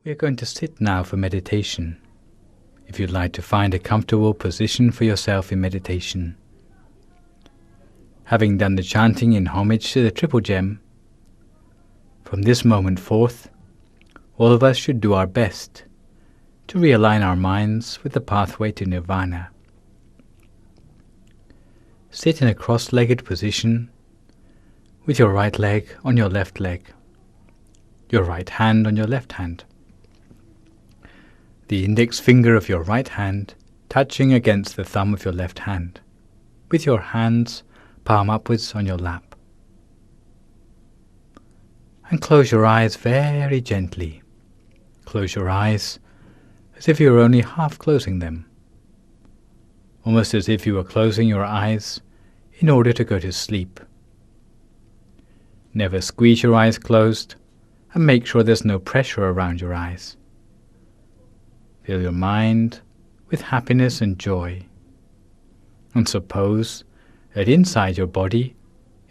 We are going to sit now for meditation. If you'd like to find a comfortable position for yourself in meditation. Having done the chanting in homage to the Triple Gem, from this moment forth, all of us should do our best to realign our minds with the pathway to Nirvana. Sit in a cross-legged position with your right leg on your left leg, your right hand on your left hand. The index finger of your right hand touching against the thumb of your left hand, with your hands palm upwards on your lap. And close your eyes very gently. Close your eyes as if you were only half closing them, almost as if you were closing your eyes in order to go to sleep. Never squeeze your eyes closed, and make sure there's no pressure around your eyes. Fill your mind with happiness and joy. And suppose that inside your body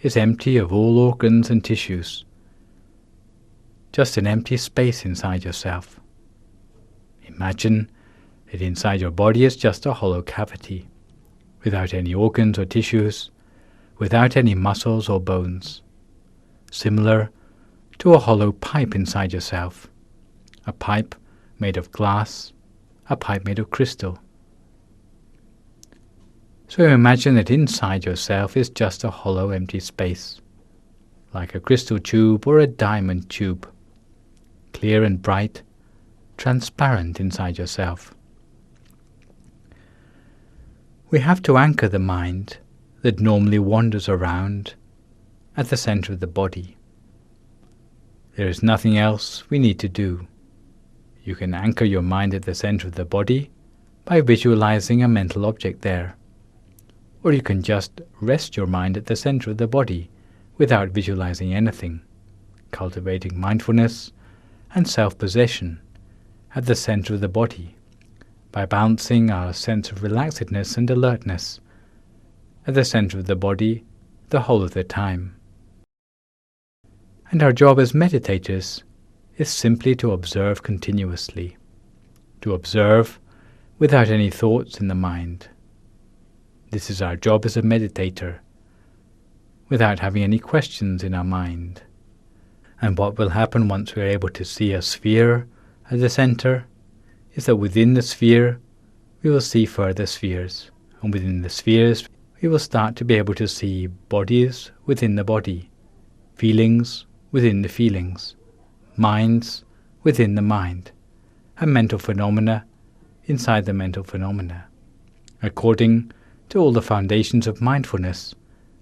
is empty of all organs and tissues. Just an empty space inside yourself. Imagine that inside your body is just a hollow cavity, without any organs or tissues, without any muscles or bones, similar to a hollow pipe inside yourself, a pipe made of glass, a pipe made of crystal. So imagine that inside yourself is just a hollow empty space, like a crystal tube or a diamond tube, clear and bright, transparent inside yourself. We have to anchor the mind that normally wanders around at the center of the body. There is nothing else we need to do. You can anchor your mind at the center of the body by visualizing a mental object there. Or you can just rest your mind at the center of the body without visualizing anything, cultivating mindfulness and self-possession at the center of the body by balancing our sense of relaxedness and alertness at the center of the body the whole of the time. And our job as meditators is simply to observe continuously, to observe without any thoughts in the mind. This is our job as a meditator, without having any questions in our mind. And what will happen once we are able to see a sphere at the center is that within the sphere we will see further spheres, and within the spheres we will start to be able to see bodies within the body, feelings within the feelings, minds within the mind, and mental phenomena inside the mental phenomena, according to all the foundations of mindfulness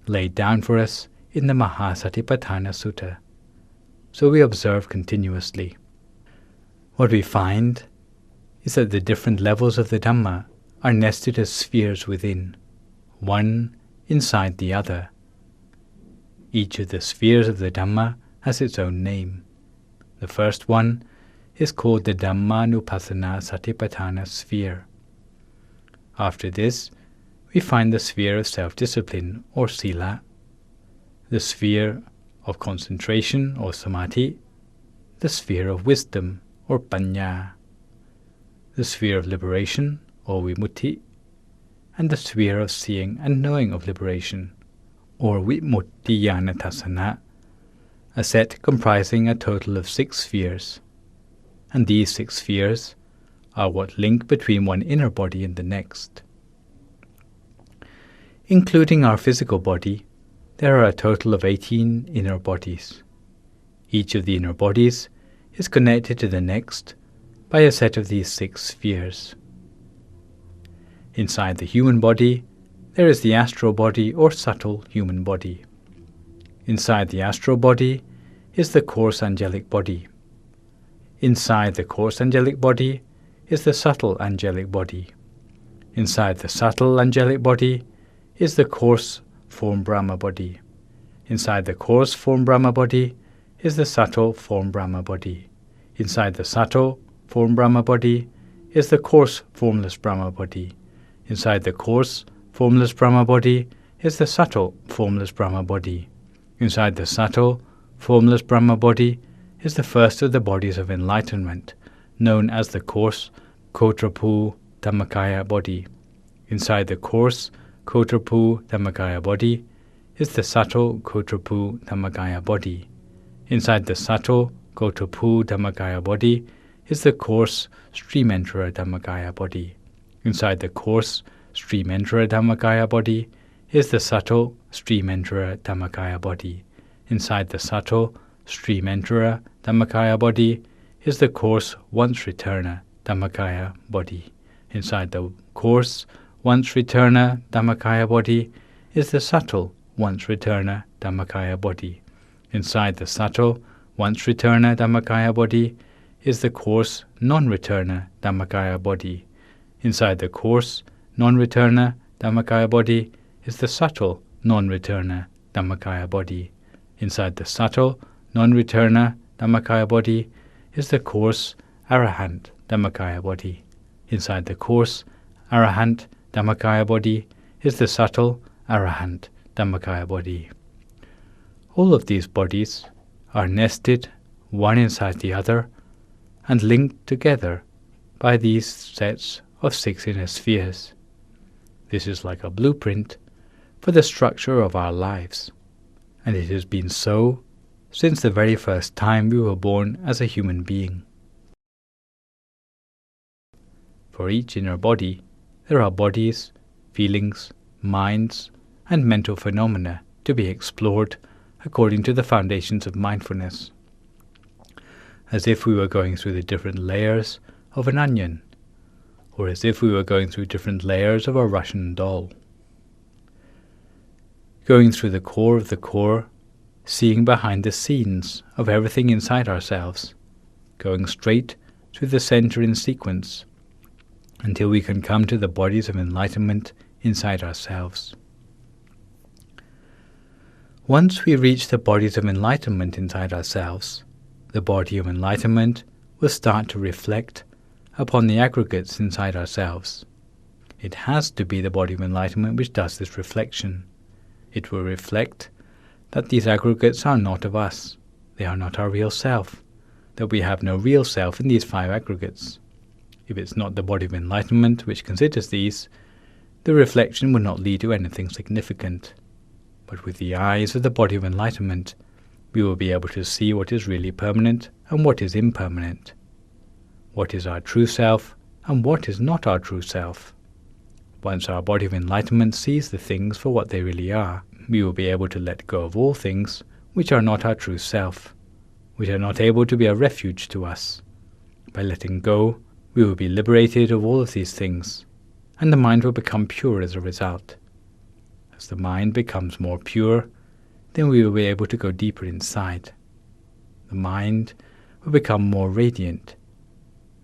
laid down for us in the Mahasatipatthana Sutta. So we observe continuously. What we find is that the different levels of the Dhamma are nested as spheres within, one inside the other. Each of the spheres of the Dhamma has its own name. The first one is called the Dhammanupassana Satipatthana sphere. After this, we find the sphere of self-discipline, or sila, the sphere of concentration, or samadhi, the sphere of wisdom, or panya, the sphere of liberation, or vimutti, and the sphere of seeing and knowing of liberation, or vimuttiyanatasana, a set comprising a total of 6 spheres. And these 6 spheres are what link between one inner body and the next. Including our physical body, there are a total of 18 inner bodies. Each of the inner bodies is connected to the next by a set of these 6 spheres. Inside the human body, there is the astral body or subtle human body. Inside the astral body is the coarse angelic body. Inside the coarse angelic body is the subtle angelic body. Inside the subtle angelic body is the coarse form Brahma body. Inside the coarse form Brahma body is the subtle form Brahma body. Inside the subtle form Brahma body is the coarse formless Brahma body. Inside the coarse formless Brahma body is the subtle formless Brahma body. Inside the subtle, formless Brahma body is the first of the bodies of enlightenment, known as the coarse Kotrapu Dhammakaya body. Inside the coarse Kotrapu Dhammakaya body is the subtle Kotrapu Dhammakaya body. Inside the subtle Kotrapu Dhammakaya body is the coarse Streamentra Dhammakaya body. Inside the coarse Streamentra Dhammakaya body is the subtle Streamentra Dhammakaya body. Inside the subtle Streamentra Dhammakaya body is the coarse once-returner Dhammakaya body. Inside the coarse once-returner Dhammakaya body is the subtle once-returner Dhammakaya body. Inside the subtle once-returner Dhammakaya body is the coarse non-returner Dhammakaya body. Inside the coarse non-returner Dhammakaya body is the subtle non-returner Dhammakaya body. Inside the subtle non-returner Dhammakaya body is the coarse Arahant Dhammakaya body. Inside the coarse Arahant Dhammakaya body is the subtle Arahant Dhammakaya body. All of these bodies are nested one inside the other and linked together by these sets of 6 inner spheres. This is like a blueprint for the structure of our lives, and it has been so since the very first time we were born as a human being. For each inner body, there are bodies, feelings, minds, and mental phenomena to be explored according to the foundations of mindfulness, as if we were going through the different layers of an onion, or as if we were going through different layers of a Russian doll. Going through the core of the core, seeing behind the scenes of everything inside ourselves, going straight through the center in sequence, until we can come to the bodies of enlightenment inside ourselves. Once we reach the bodies of enlightenment inside ourselves, the body of enlightenment will start to reflect upon the aggregates inside ourselves. It has to be the body of enlightenment which does this reflection. It will reflect that these aggregates are not of us, they are not our real self, that we have no real self in these 5 aggregates. If it's not the body of enlightenment which considers these, the reflection will not lead to anything significant. But with the eyes of the body of enlightenment, we will be able to see what is really permanent and what is impermanent, what is our true self and what is not our true self. Once our body of enlightenment sees the things for what they really are, we will be able to let go of all things which are not our true self, which are not able to be a refuge to us. By letting go, we will be liberated of all of these things, and the mind will become pure as a result. As the mind becomes more pure, then we will be able to go deeper inside. The mind will become more radiant,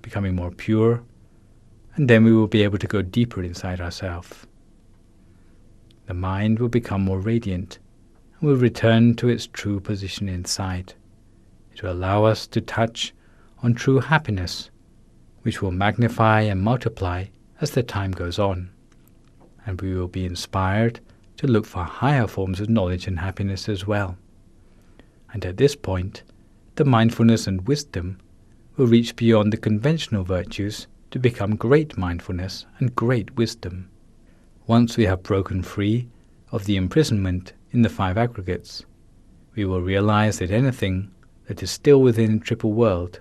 becoming more pure, and then we will be able to go deeper inside ourselves. The mind will become more radiant and will return to its true position inside. It will allow us to touch on true happiness, which will magnify and multiply as the time goes on, and we will be inspired to look for higher forms of knowledge and happiness as well. And at this point, the mindfulness and wisdom will reach beyond the conventional virtues to become great mindfulness and great wisdom. Once we have broken free of the imprisonment in the 5 aggregates, we will realize that anything that is still within the triple world,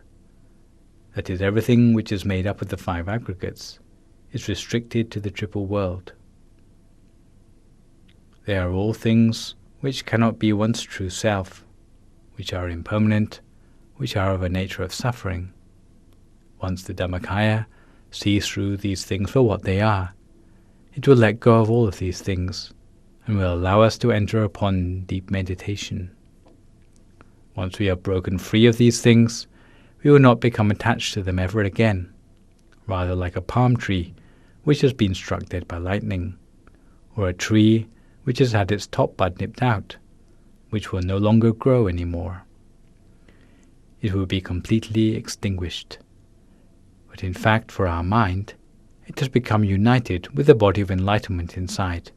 that is everything which is made up of the 5 aggregates, is restricted to the triple world. They are all things which cannot be one's true self, which are impermanent, which are of a nature of suffering. Once the Dhammakaya sees through these things for what they are, it will let go of all of these things and will allow us to enter upon deep meditation. Once we have broken free of these things, we will not become attached to them ever again, rather like a palm tree which has been struck dead by lightning, or a tree which has had its top bud nipped out, which will no longer grow anymore. It will be completely extinguished. But in fact, for our mind, it has become united with the body of enlightenment inside,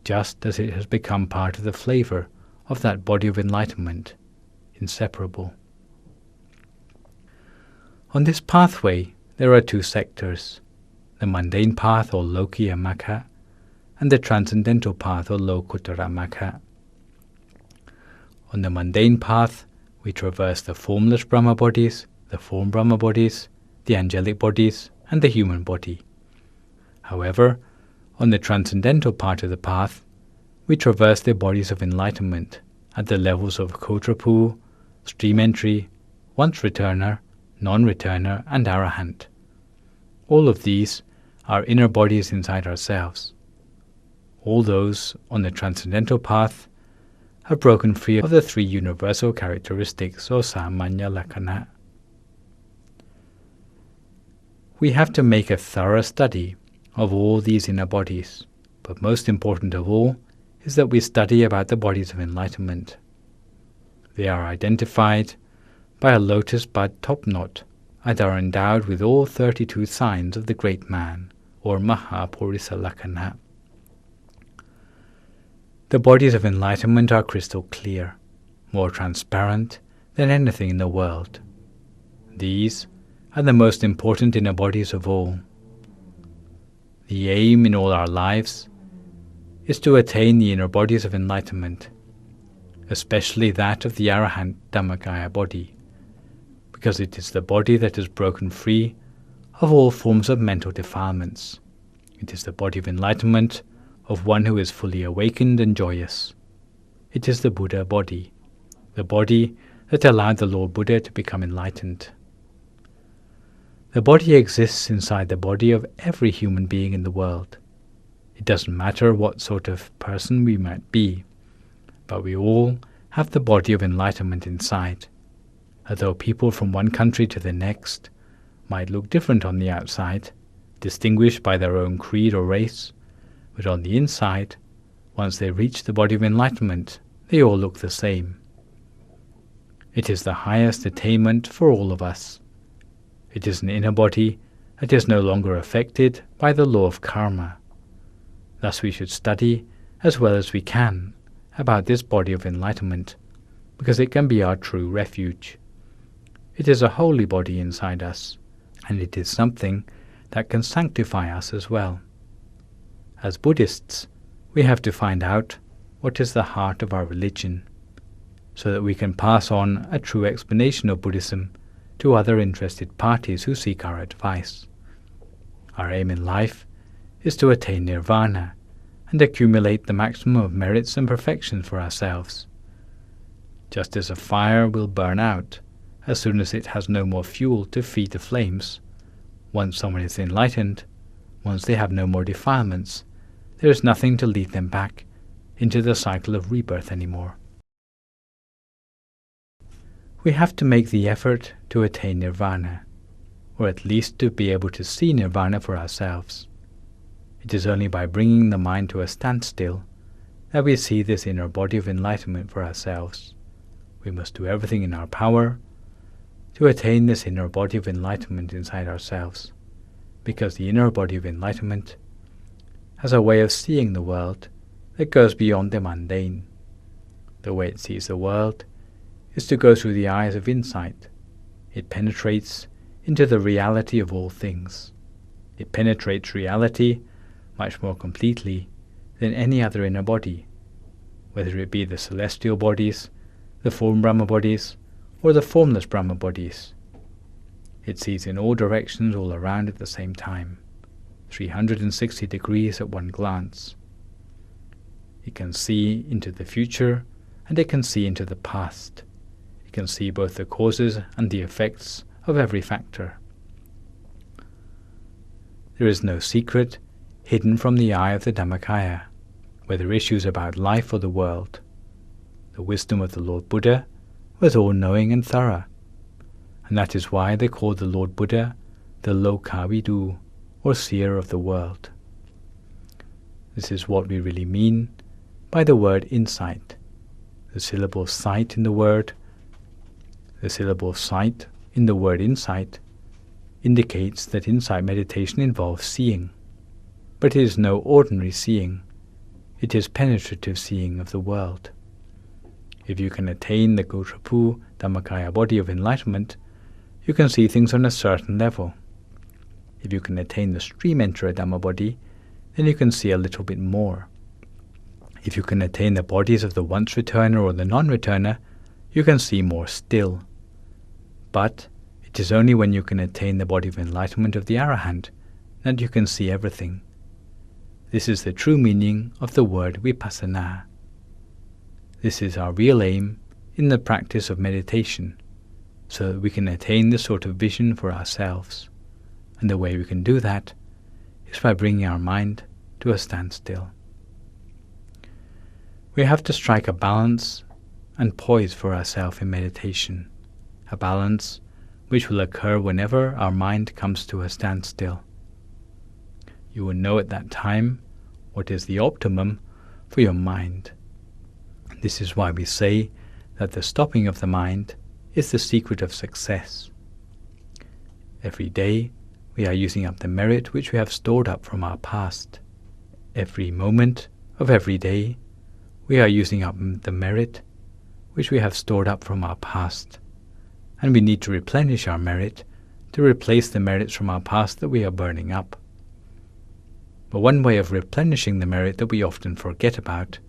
just as it has become part of the flavor of that body of enlightenment, inseparable. On this pathway, there are two sectors, the mundane path or Lokiya Magga, and the transcendental path or Lokuttara Magga. On the mundane path, we traverse the formless Brahma bodies, the form Brahma bodies, the angelic bodies, and the human body. However, on the transcendental part of the path, we traverse the bodies of enlightenment at the levels of Kotrapu, stream entry, once returner, non-returner, and arahant. All of these are inner bodies inside ourselves. All those on the transcendental path have broken free of the three universal characteristics or samanya lakkhana. We have to make a thorough study of all these inner bodies, but most important of all is that we study about the bodies of enlightenment. They are identified by a lotus bud top knot and are endowed with all 32 signs of the great man, or Mahapurisa Lakkhana. The bodies of enlightenment are crystal clear, more transparent than anything in the world. These are the most important inner bodies of all. The aim in all our lives is to attain the inner bodies of enlightenment, especially that of the Arahant Dhammakaya body, because it is the body that has broken free of all forms of mental defilements. It is the body of enlightenment of one who is fully awakened and joyous. It is the Buddha body, the body that allowed the Lord Buddha to become enlightened. The body exists inside the body of every human being in the world. It doesn't matter what sort of person we might be, but we all have the body of enlightenment inside. Although people from one country to the next might look different on the outside, distinguished by their own creed or race, but on the inside, once they reach the body of enlightenment, they all look the same. It is the highest attainment for all of us. It is an inner body that is no longer affected by the law of karma. Thus we should study as well as we can about this body of enlightenment, because it can be our true refuge. It is a holy body inside us, and it is something that can sanctify us as well. As Buddhists, we have to find out what is the heart of our religion, so that we can pass on a true explanation of Buddhism to other interested parties who seek our advice. Our aim in life is to attain nirvana and accumulate the maximum of merits and perfections for ourselves. Just as a fire will burn out as soon as it has no more fuel to feed the flames, once someone is enlightened, once they have no more defilements, there is nothing to lead them back into the cycle of rebirth anymore. We have to make the effort to attain nirvana, or at least to be able to see nirvana for ourselves. It is only by bringing the mind to a standstill that we see this inner body of enlightenment for ourselves. We must do everything in our power to attain this inner body of enlightenment inside ourselves, because the inner body of enlightenment has a way of seeing the world that goes beyond the mundane. The way it sees the world is to go through the eyes of insight. It penetrates into the reality of all things. It penetrates reality much more completely than any other inner body, whether it be the celestial bodies, the form Brahma bodies, or the formless Brahma bodies. It sees in all directions all around at the same time, 360 degrees at one glance. It can see into the future, and it can see into the past. It can see both the causes and the effects of every factor. There is no secret hidden from the eye of the Dhammakaya, whether issues about life or the world. The wisdom of the Lord Buddha was all-knowing and thorough, and that is why they call the Lord Buddha the Lokavidu, or seer of the world. This is what we really mean by the word insight. The syllable sight in the word insight indicates that insight meditation involves seeing, but it is no ordinary seeing. It is penetrative seeing of the world. If you can attain the Gotrapu Dhammakaya body of enlightenment, you can see things on a certain level. If you can attain the stream enterer Dhamma body, then you can see a little bit more. If you can attain the bodies of the once returner or the non-returner, you can see more still. But it is only when you can attain the body of enlightenment of the Arahant that you can see everything. This is the true meaning of the word vipassana. This is our real aim in the practice of meditation, so that we can attain this sort of vision for ourselves. And the way we can do that is by bringing our mind to a standstill. We have to strike a balance and poise for ourselves in meditation, a balance which will occur whenever our mind comes to a standstill. You will know at that time what is the optimum for your mind. This is why we say that the stopping of the mind is the secret of success. Every day we are using up the merit which we have stored up from our past. Every moment of every day we are using up the merit which we have stored up from our past, and we need to replenish our merit to replace the merits from our past that we are burning up. But one way of replenishing the merit that we often forget about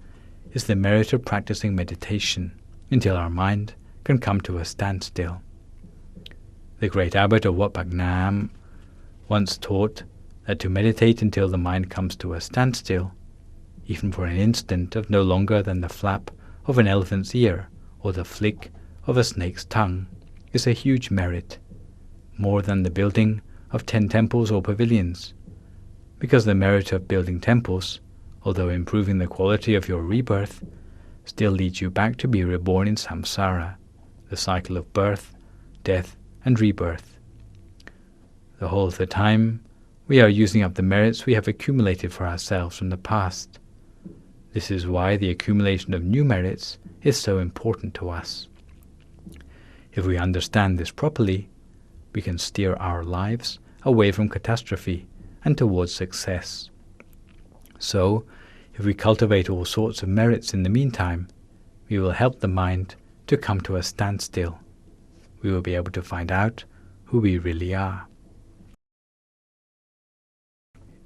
is the merit of practicing meditation until our mind can come to a standstill. The great abbot of Wat Bak Nam once taught that to meditate until the mind comes to a standstill, even for an instant of no longer than the flap of an elephant's ear or the flick of a snake's tongue, is a huge merit, more than the building of 10 temples or pavilions, because the merit of building temples, although improving the quality of your rebirth, still leads you back to be reborn in samsara, the cycle of birth, death, and rebirth. The whole of the time, we are using up the merits we have accumulated for ourselves from the past. This is why the accumulation of new merits is so important to us. If we understand this properly, we can steer our lives away from catastrophe and towards success. So, if we cultivate all sorts of merits in the meantime, we will help the mind to come to a standstill. We will be able to find out who we really are.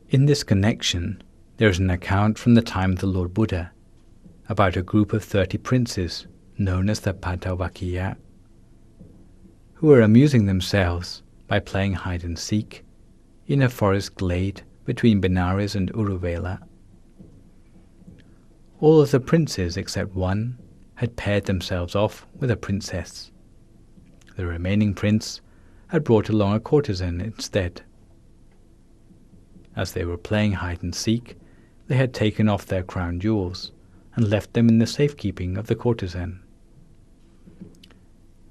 In this connection, there is an account from the time of the Lord Buddha about a group of 30 princes known as the Padavakiya, who were amusing themselves by playing hide and seek in a forest glade between Benares and Uruvela. All of the princes except one had paired themselves off with a princess. The remaining prince had brought along a courtesan instead. As they were playing hide and seek, they had taken off their crown jewels and left them in the safekeeping of the courtesan.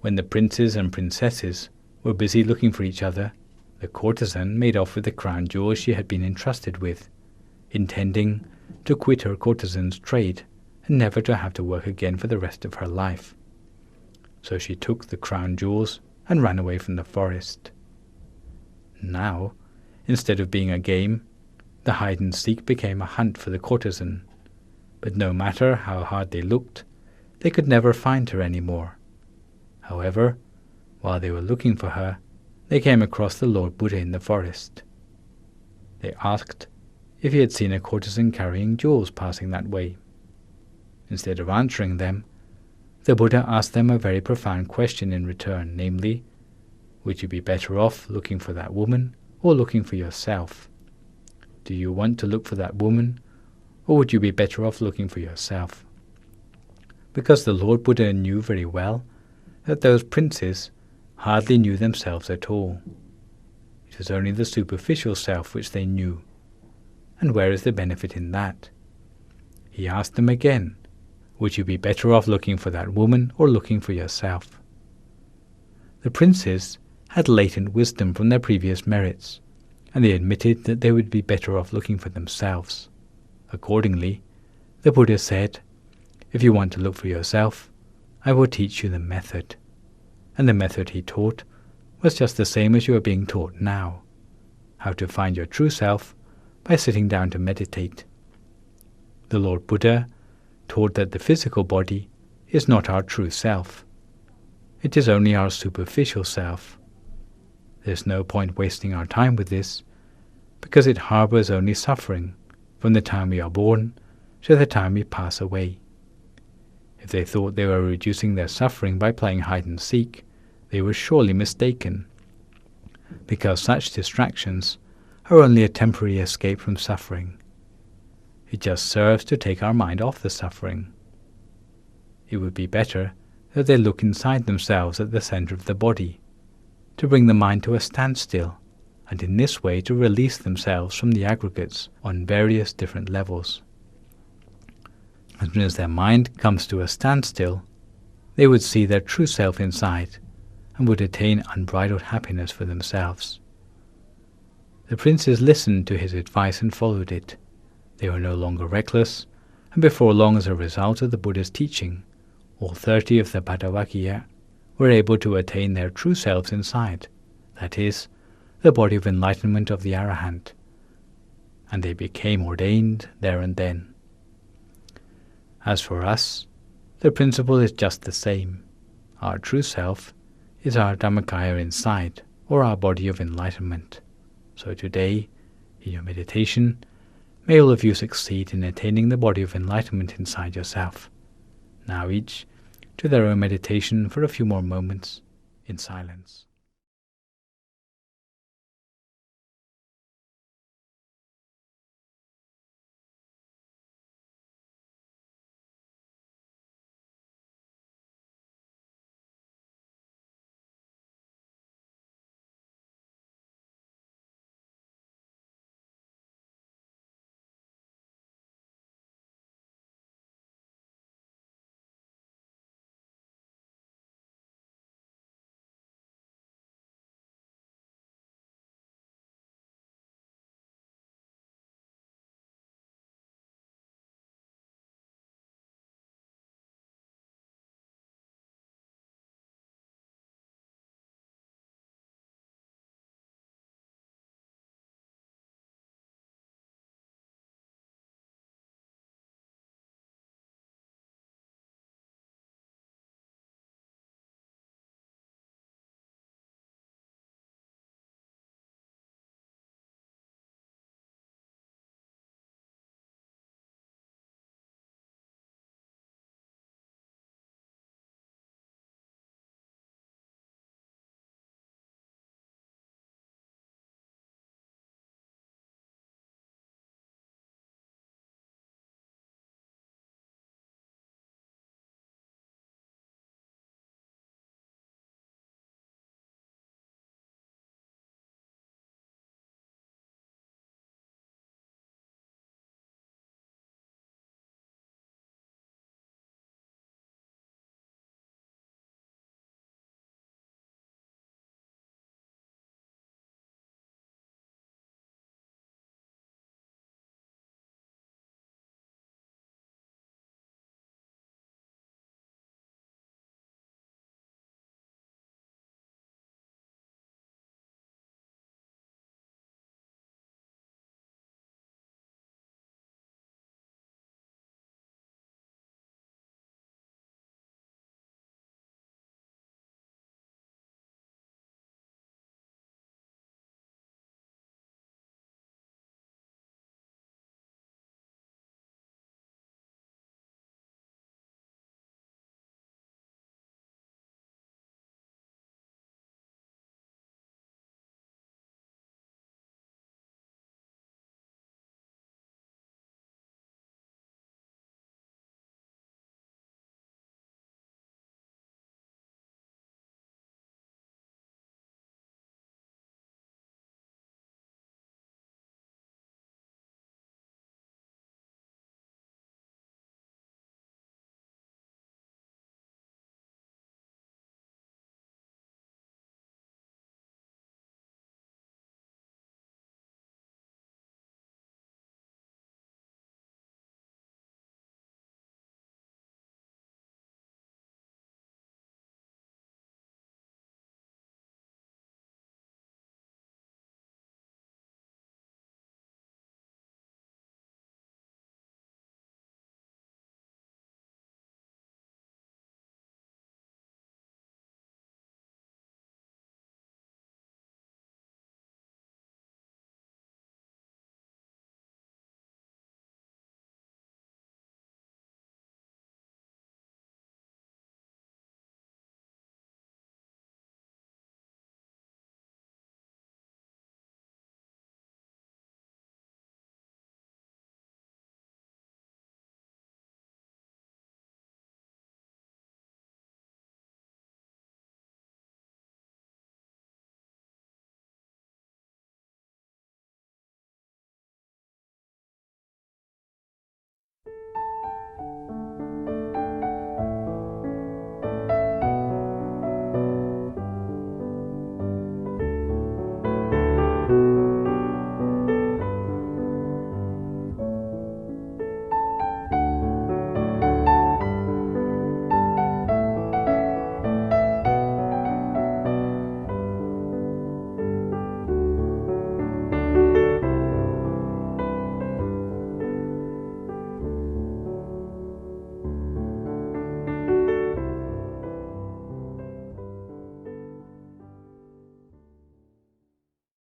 When the princes and princesses were busy looking for each other, the courtesan made off with the crown jewels she had been entrusted with, intending to quit her courtesan's trade and never to have to work again for the rest of her life. So she took the crown jewels and ran away from the forest. Now, instead of being a game, the hide and seek became a hunt for the courtesan, but no matter how hard they looked, they could never find her any more. However, while they were looking for her, they came across the Lord Buddha in the forest. They asked if he had seen a courtesan carrying jewels passing that way. Instead of answering them, the Buddha asked them a very profound question in return, namely, would you be better off looking for that woman or looking for yourself? Do you want to look for that woman, or would you be better off looking for yourself? Because the Lord Buddha knew very well that those princes hardly knew themselves at all. It was only the superficial self which they knew. And where is the benefit in that? He asked them again, would you be better off looking for that woman or looking for yourself? The princes had latent wisdom from their previous merits, and they admitted that they would be better off looking for themselves. Accordingly, the Buddha said, if you want to look for yourself, I will teach you the method. And the method he taught was just the same as you are being taught now, how to find your true self by sitting down to meditate. The Lord Buddha taught that the physical body is not our true self. It is only our superficial self, There's no point wasting our time with this, because it harbors only suffering from the time we are born to the time we pass away. If they thought they were reducing their suffering by playing hide and seek, they were surely mistaken, because such distractions are only a temporary escape from suffering. It just serves to take our mind off the suffering. It would be better that they look inside themselves at the center of the body, to bring the mind to a standstill, and in this way to release themselves from the aggregates on various different levels. As soon as their mind comes to a standstill, they would see their true self inside, and would attain unbridled happiness for themselves. The princes listened to his advice and followed it. They were no longer reckless, and before long, as a result of the Buddha's teaching, all 30 of the Bhattacharya were able to attain their true selves inside, that is, the body of enlightenment of the Arahant, and they became ordained there and then. As for us, the principle is just the same. Our true self is our Dhammakaya inside, or our body of enlightenment. So today, in your meditation, may all of you succeed in attaining the body of enlightenment inside yourself. Now each to their own meditation for a few more moments in silence.